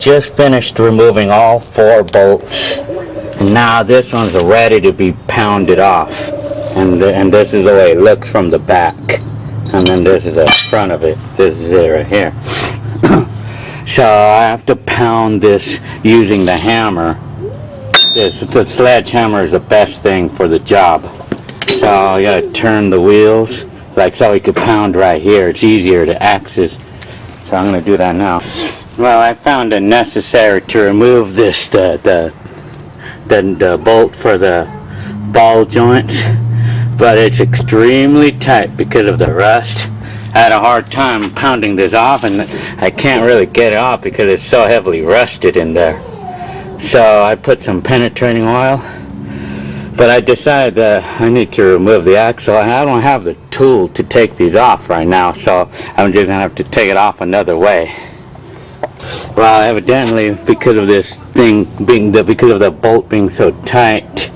Just finished removing all 4 bolts, and now this one's ready to be pounded off, and this is the way it looks from the back, and then this is the front of it. This is it right here. So I have to pound this using the hammer. The sledgehammer is the best thing for the job. So you gotta turn the wheels like so. We could pound right here. It's easier to access. So I'm gonna do that now. Well, I found it necessary to remove this the bolt for the ball joints, but it's extremely tight because of the rust. I had a hard time pounding this off, and I can't really get it off because it's so heavily rusted in there. So I put some penetrating oil, but I decided that I need to remove the axle. I don't have the tool to take these off right now, so I'm just gonna have to take it off another way. Well, evidently, because of this thing because of the bolt being so tight,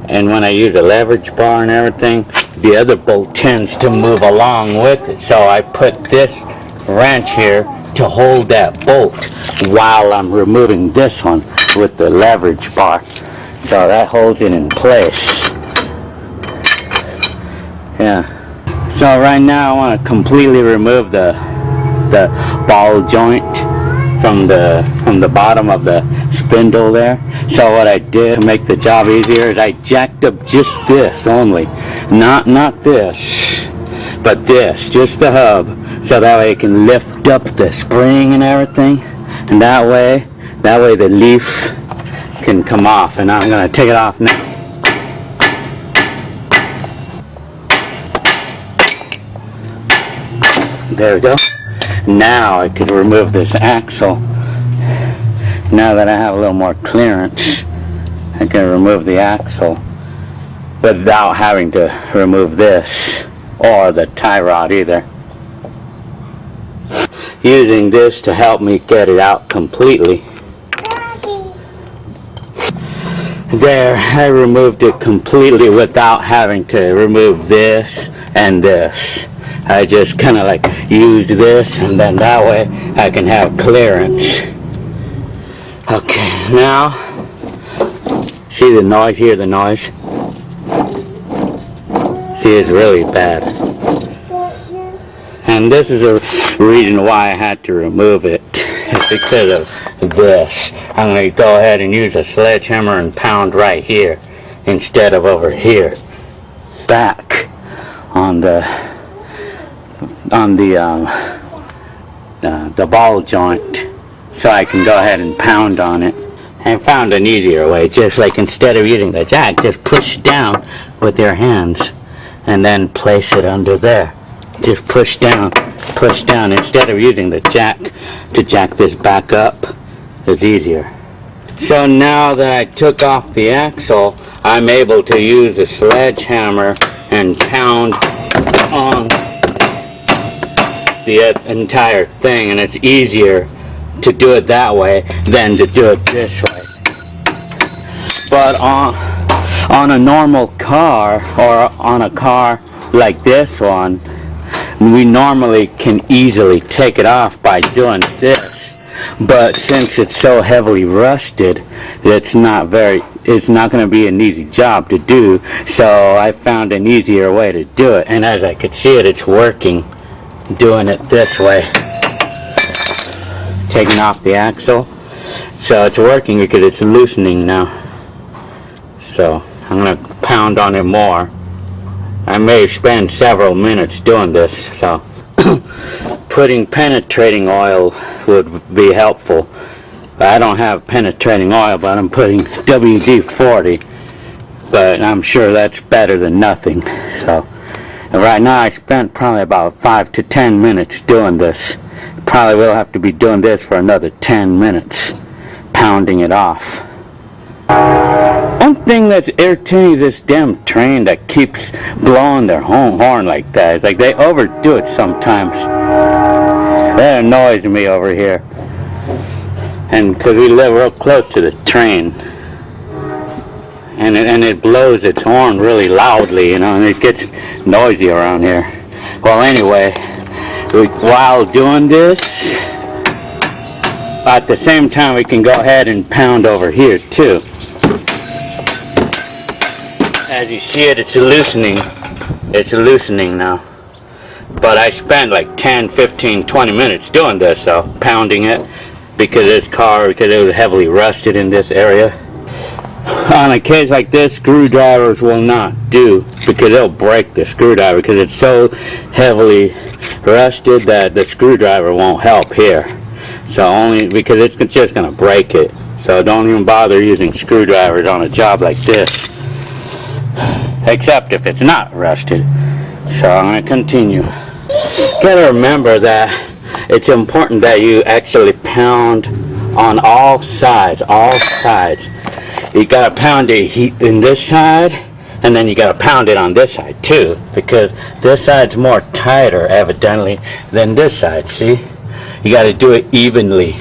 and when I use a leverage bar and everything, the other bolt tends to move along with it. So I put this wrench here to hold that bolt while I'm removing this one with the leverage bar. So that holds it in place. Yeah. So right now I want to completely remove the ball joint from the bottom of the spindle there. So what I did to make the job easier is I jacked up just this only, not this, but this, just the hub, so that way it can lift up the spring and everything, and that way the leaf can come off. And I'm gonna take it off now. There we go. Now I can remove this axle. Now that I have a little more clearance, I can remove the axle without having to remove this or the tie rod either. Using this to help me get it out completely. There, I removed it completely without having to remove this and this. I just kind of like used this, and then that way I can have clearance. Okay, now, see the noise, hear the noise? See, it's really bad. And this is a reason why I had to remove it. It's because of this. I'm going to go ahead and use a sledgehammer and pound right here instead of over here. Back on the ball joint, so I can go ahead and pound on it. I found an easier way, just like instead of using the jack, just push down with your hands and then place it under there. Just push down instead of using the jack to jack this back up. It's easier. So now that I took off the axle, I'm able to use a sledgehammer and pound on the entire thing, and it's easier to do it that way than to do it this way. But on a normal car, or on a car like this one, we normally can easily take it off by doing this. But since it's so heavily rusted, it's not going to be an easy job to do. So I found an easier way to do it, and as I could see it's working. Doing it this way, taking off the axle, so it's working because it's loosening now. So I'm going to pound on it more. I may spend several minutes doing this, so putting penetrating oil would be helpful. I don't have penetrating oil, but I'm putting WD-40, but I'm sure that's better than nothing. So right now I spent probably about 5 to 10 minutes doing this. Probably will have to be doing this for another 10 minutes, pounding it off. One thing that's irritating this damn train that keeps blowing their horn like that, it's like they overdo it sometimes. That annoys me over here. And because we live real close to the train. And it blows its horn really loudly, and it gets noisy around here. Well, anyway, while doing this, At the same time, we can go ahead and pound over here too. As you see it, it's loosening. It's loosening now. But I spent like 10, 15, 20 minutes doing this, so pounding it because because it was heavily rusted in this area. On a case like this, screwdrivers will not do because it'll break the screwdriver because it's so heavily rusted that the screwdriver won't help here. So only because it's just going to break it. So don't even bother using screwdrivers on a job like this. Except if it's not rusted. So I'm going to continue. Gotta remember that it's important that you actually pound on all sides. You gotta pound it in this side, and then you gotta pound it on this side too, because this side's more tighter evidently than this side. See, you gotta do it evenly,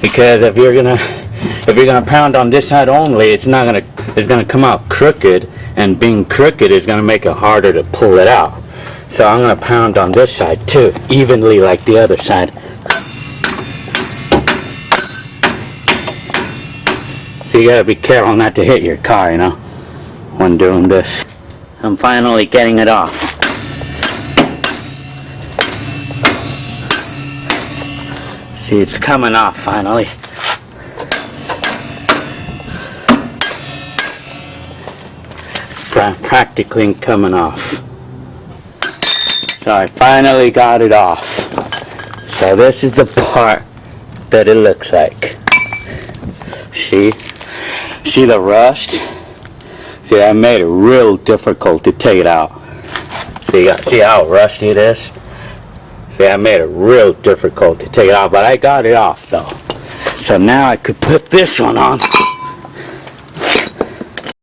because if you're gonna pound on this side only, it's gonna come out crooked, and being crooked is gonna make it harder to pull it out. So I'm going to pound on this side too, evenly like the other side. So you got to be careful not to hit your car, you know, when doing this. I'm finally getting it off. See, it's coming off finally. Practically coming off. So I finally got it off. So this is the part that it looks like. See the rust? See, I made it real difficult to take it out. See how rusty it is? See, I made it real difficult to take it out, but I got it off though. So now I could put this one on.